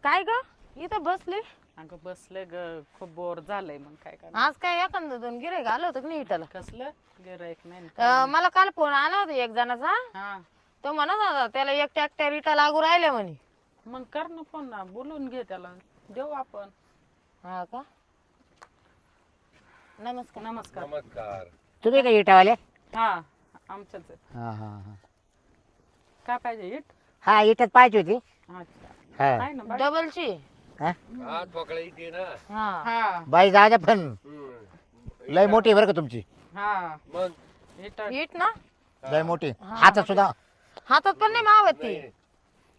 काय ग इथं बसले? अगं बसले ग, खूप बोर झालंय. मग काय करणार? आज काय एखादं दोन गिऱ्हाईक आलं होतं की नाही इटाला? कसलं गिऱ्हाईक नाही ना. मला काल फोन आला होता एक जणाचा. हा तो म्हणत होता त्याला एक ट्रॅक्टर इटा लागू राहिल्या म्हणे. मग कर ना फोन ना, बोलून घे त्याला, देऊ आपण. हा का? नमस्कार. नमस्कार. नमस्कार. तुम्ही का इटावाले? हा आमच्याच आहे. हा हा हा. काय पाहिजे? इट? हा इटच पाहिजे होती. अच्छा हा आहे ना बाई. डबलची. हा? हा ठोकळा इथे ना. हा हा बाई जाऊ द्या पण हम्म. लय मोठी आहे बरं का तुमची. हा मग इट. इट ना लय मोठी हातात सुद्धा हातात पण नाही मावत ती.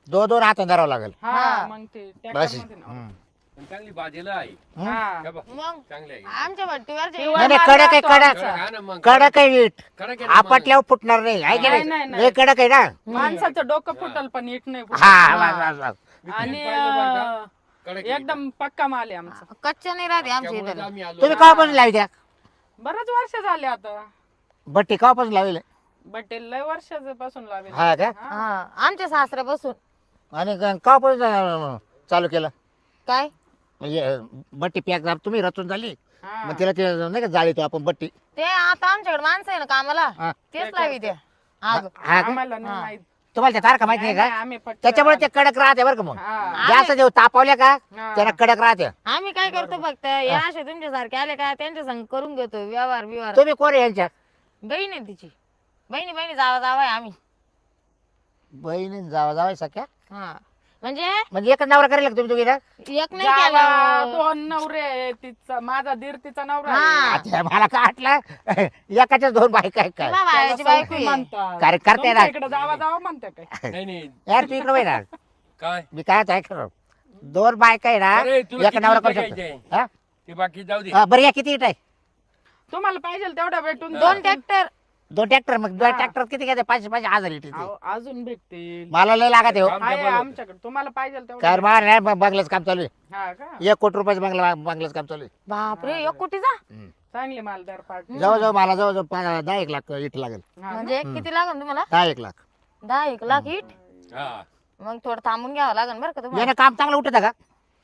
दोन हातात धरावं लागेल. हा मग ते बस ट्रॅक्टर मध्ये ना. हम्म. पण चांगली बाजेला आहे. हा हे बघ, मग चांगली आहे. आमच्या भट्टीवरचे किंवा नाही, नाही, माल कडक आहे, राहतो कडक. आमचा. हा ना मग. कडक आहे इट. कडक आहे ना मग. आपटल्यावर फुटणार नाही आहे की नाही, नाही? नाही, लय कडक आहे ना. माणसाचं डोकं फुटल पण इट नाही फुटत. हा बस, बस, बस. आणि पाहिलं बरं का? कडक आहे. एकदम पक्का माल आहे आमचा. कच्च्या नाही राहते आमच्या त्यामुळेच इथं. आम्ही आलो. तुम्ही केव्हापासून लावी द्या बरेच वर्ष झाले आता. बट्टी केव्हापासून लावले? बटे लय वर्षापासून लावेल. हा का? हा आमच्या सासऱ्यापासून. आणि केव्हापासून चालू केलं? काय? म्हणजे बट्टी पॅक तुम्ही रचून झाली हा. मग तिला ते नाही का जाळी तो आपण बट्टी. ते आता आमच्याकडे माणसं आहे ना कामाला. हा. तेच लावी द्या. हा हा का? आम्हाला नाही माहित. तुम्हाला त्या तारखा माहिती नाही नाही, का? आम्ही पटकन त्याच्यामुळे ते कडक राहते बरं का. मग हा. जास्त जेव्हा तापवल्या का हा. त्याला कडक राहते. आम्ही काय करतो फक्त या असे तुमच्या सारखे आले का त्यांच्या संग करून घेतो व्यवहार बिवहार. तुम्ही कोण आहे यांच्या? बहीण आहे तिची. बहिणी बहिणी जावा जावाय आम्ही. बहिणी जावा सख्या हा म्हणजे म्हणजे एकच नवरा करेल का तुम्ही दोघी ना? एक नाही जावा, केलं. दोन नवरे आहे. तिचा माझा दीर तिचा नवरा हा. आहे. आता मला काय वाटलं एकाच्याच दोन बायका आहे काय? तेव्हा बायाची त्याला बायको सौखी आहे. म्हणतात. काय करते तुमच्या ना? इकडे जावा जावा म्हणते काय? नाही नाही. यार तू इकडे वळ ना. काय मी काय आहे खरं दोन बायका आहे अरे, ना तुला एक किती नवरा करू बघायचंय? शकतो. हा? ते बाकी जाऊ दे. हा, बरं या किती इट आहे? तुम्हाला पाहिजे तेवढा भेटून हा. दोन ट्रॅक्टर. दोन ट्रॅक्टर मग दोन हा. ट्रॅक्टर किती घ्यायचे? 500 इट येते. अहो, अजून भेटतील. मला लय लागत आहे हो. काम आहे डबल होतं. आमच्याकडे. तुम्हाला पाहिजे तेवढं. काय मला नाही बंगल्याचं काम चालू आहे. हा का? 1 कोटी रुपयाचं बंगल्याचं काम चालू आहे. बापरे एक कोटीचा. हम्म. चांगले मालदार पाठ. जवळजवळ मला जवळजवळ 10-1 लाख इट लागेल. म्हणजे किती लागेल तुम्हाला? 10-1 लाख. 10-1 लाख इट. हा. मग थोडं थांबून घ्यावं लागेल बरं का तुम्हाला. यानं काम चांगलं उठत का?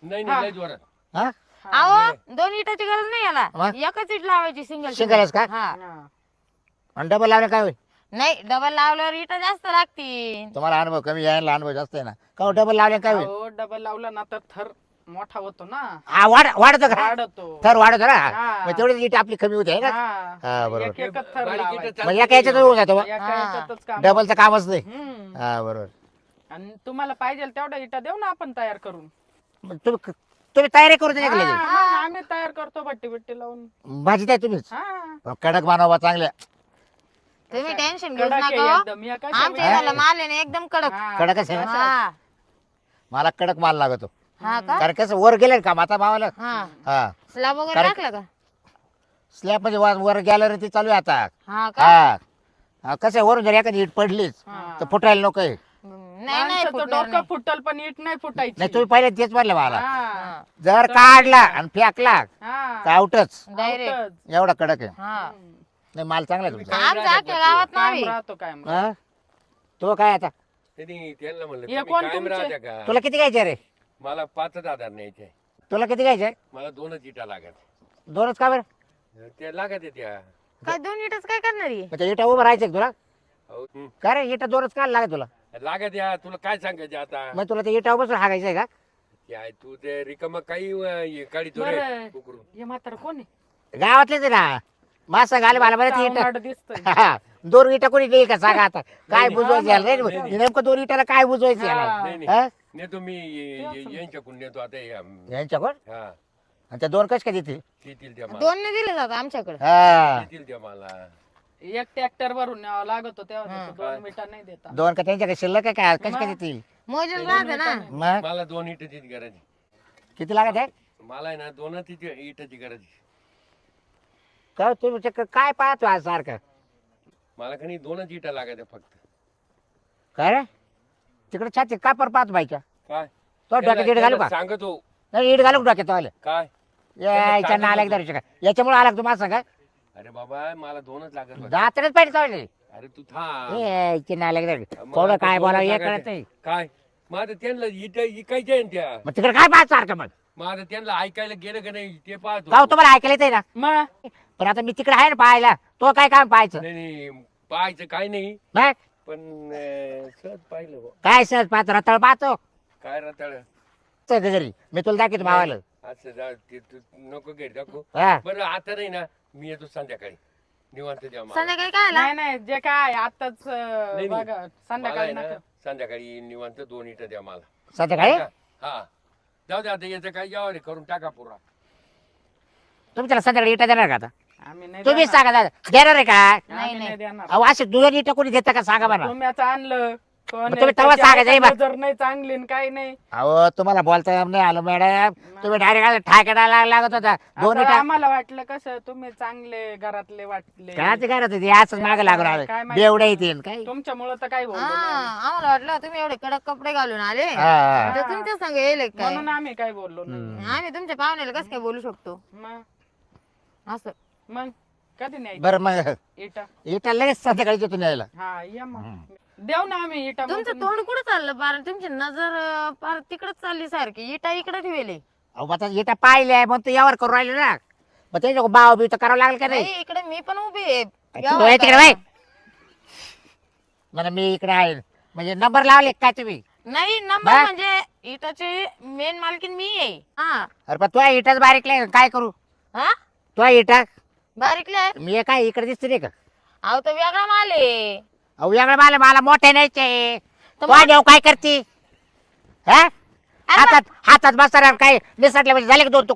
नाही नाही लय जोरात. हा अहो 2 इटाची गरज नाही याला. मग? एकच इट लावायची सिंगल. सिंगलच का? हा. आणि डबल लावलं काय होईल? नाही डबल लावल्यावर इटा जास्त लागतील. तुम्हाला अनुभव कमी यायला अनुभव जास्त आहे ना. का डबल लावले काय होईल? डबल लावला ना तर थर मोठा होतो ना. हा वाढतो का? वाढतो. थर वाढतो ना. हा. मग तेवढी इट आपली कमी होते आहे ना. हा. हा, बरोबर. एक एकच थर बारीक लावायचा. इथं मग चालतं एका याच्यात होऊन जातो बा. एका हा. याच्यातच काम. डबलचं कामच नाही. हम्म. हा बरोबर. आणि तुम्हाला पाहिजे तेवढा इटा देऊ ना आपण तयार करून. मग तुम्ही तयारी करू दे हा, का? मग आम्ही तयार करतो भट्टी बिट्टी लावून. भाजी द्या तुम्हीच. हा. कडक मानवा चांगल्या. तुम्ही टेन्शन घेऊ कडक आहे नका. एकदम. या कशा आमच्या वेळी- इथला माल आहे ना एकदम कडक. हा. कडकच आहे ना. हा. मला कडक माल लागतो. हा का? कारण कसं वर गेले काम आता मावाला. हा. हा स्लॅब वगैरे कारण- टाकलं का? स्लॅब म्हणजे वर गॅलरी ती चालू आहे आता. हा का? हा कसं आहे, वरून जर एखादी इट पडलीच हा. तर फुटायला नको आहे. नाही नाही माणसाचं फुटणार डोकं नाही. फुटल पण इट नाही फुटायची. नाही तुम्ही पहिले तेच म्हणलं मला. हा. जर काढला आणि फेकला हा. तर आउटच. डायरेक्ट. आउटच. एवढा कडक आहे. हा. नाही माल चांगला आहे तुमचा. आमच्या अख्ख्या गावात कायम नावी. राहतो कायम. हा? तो काय आता त्यांनी त्यांना म्हणलं हे तुम्ही कोण कायम तुमचे? राहत्या का? तुला किती घ्यायचे रे? मला 5,000 न्यायचे. तुला किती घ्यायचे? मला 2च इटा लागत. दोनच का बरं? ते लागत आहे त्या. काय 2 इटच काय करणार आहे? म्हणजे इटा उभं राहायचं का तुला? हो. का रे इटा दोनच का लागत तुला? लागत या तुला काय सांगायचे आता? मग तुला ते इटा उभं हागायचं आहे का? ते आहे, तू ते रिकाम काही काढितो बरं. रे कुकरू. हे म्हातारं कोण आहे? गावातलेच आहे ना. मासा घाले मला बरं ती इटा. चावनाट दिसतंय. हा, 2 इटा कोणी देईल का सांगा आता? काय नाही, बुजवायचं याला रे? नाही. नेमकं 2 इटाला काय बुजवायचं याला? नाही नाही हा? नेतो मी यांच्याकडून नेतो आता यांच्याकडं? हा आणि त्या 2 कश काय देतील? देतील त्या मला. 2 ने दिले जातात आमच्याकडे. हा देतील त्या मला. एक ट्रॅक्टर भरून न्यावं लागतो तेव्हा देतो. 2 मिनिटं नाही देता. 2 का त्यांच्याकडे शिल्लक आहे काय? कश काय देतील? मोजून राहते ना. मग मला 2 इटाची गरज आहे. किती लागत आहे? मला आहे ना 2च इटाची गरज आहे. काय तुम्ही काय पाहतो आज सारखं? मला काही 2च इटा लागत आहे फक्त. काय रे तिकडे छाती का पर पाहतो बाईच्या? काय तो डोक्यात इट घालू का? सांगतो नाही इट घालू का डोक्यात आलं? काय याच्या सांगत नाला होतो. एकदा याच्यामुळे आला का तुम्हाला सांगा? अरे बाबा मला 2च लागत होते. दातच पाहिजे चालले. अरे तू थांब. याच्या नाला एकदा मग कोण आता काय 2च बोलावं हे लागायचे. कळत नाही. काय मग आता त्यांना इथं इकायच्या आहे ना त्या मग तिकडे काय पाहत सारखं मग आता त्यांना ऐकायला गेलं का नाही ते पाहतो गाव तुम्हाला ऐकायला येते ना मग पण आता मी तिकडे आहे ना पाहायला तो काय काम पाहायचं नाही नाही पाहायचं काय नाही मग पण सहज पाहिलं बुवा. काय सहज पाहतो रताळ पाहतो काय रताळ घरी मी तुला दाखवतो मावाला असं ते तू नको घरी दाखव हा बरं आता नाही ना मी येतो संध्याकाळी निवांत द्या मला. संध्याकाळी काय आला नाही नाही जे काय आताच नाही. बघा मला आहे संध्याकाळी ना नका संध्याकाळी निवांत 2 इटं द्या मला संध्याकाळी हा जाऊ दे आता याचं काय यावर करून टाका पुरा तुम्ही त्याला संध्याकाळी इटा देणार का आता आम्ही नाही तुम्हीच देणार. सांगा दादा देणार आहे का आम्ही नाही देणार अहो असे 2 इटा कोणी देतं का सांगा मला तुम्ही आता आणलं कोण मग तुम्ही आहे? तेव्हा त्याची सांगायचं, ऐकायला हे बघ. जर नाही चांगली न काही नाही अहो तुम्हाला बोलता नाही आलं मॅडम तुम्ही डायरेक्ट ठाकेला लागत होता 2 आता इटा आम्हाला वाटलं कसं तुम्ही चांगले घरातले वाटले काय ते करत होते असंच मागे लागून काय आलं माहिती? बेवड्या येतील काय तुमच्यामुळं तर काही बोललो हा नाही. आम्हाला वाटलं तुम्ही एवढे कडक कपडे घालून आले हा, हा. तर तुमच्या संग येईल काय म्हणून आम्ही काही बोललो नाही आम्ही तुमच्या पाहुण्याला कसं काय बोलू शकतो मग असं मग कधी नाही बरं मग इटा इटा लगेच संध्याकाळी देतो न्यायला हा या मग देऊ ना आम्ही इटा मग तुमचं तोंड कुठं चाललं पार तुमची नजर पार तिकडच चालली सारखी इटा इकडे ठेवले अहो आता इटा पाहिल्या मग तू यावर करून राहिले ना मग त्याच्या बाव बिव तर करावं लागेल का नाही नाही इकडे मी पण उभी आहे तू आहे तिकडे बाई म्हणा मी इकडे आहे म्हणजे नंबर लावले काय तुम्ही नाही नंबर बा- म्हणजे इटाचे मेन मालकीन मी आहे हा अरे पण तुला इटाच बारीक लागेल काय करू हा तुला इटा बारीकले आहे मी काय इकडे दिसते नाही का अहो तो वेगळा माल आहे अहो वेगळं मला मोठे न्यायचे तर तो देऊ काय करते हा हातात हातात बसणार काय निसटले म्हणजे झाले का 2 तुकडे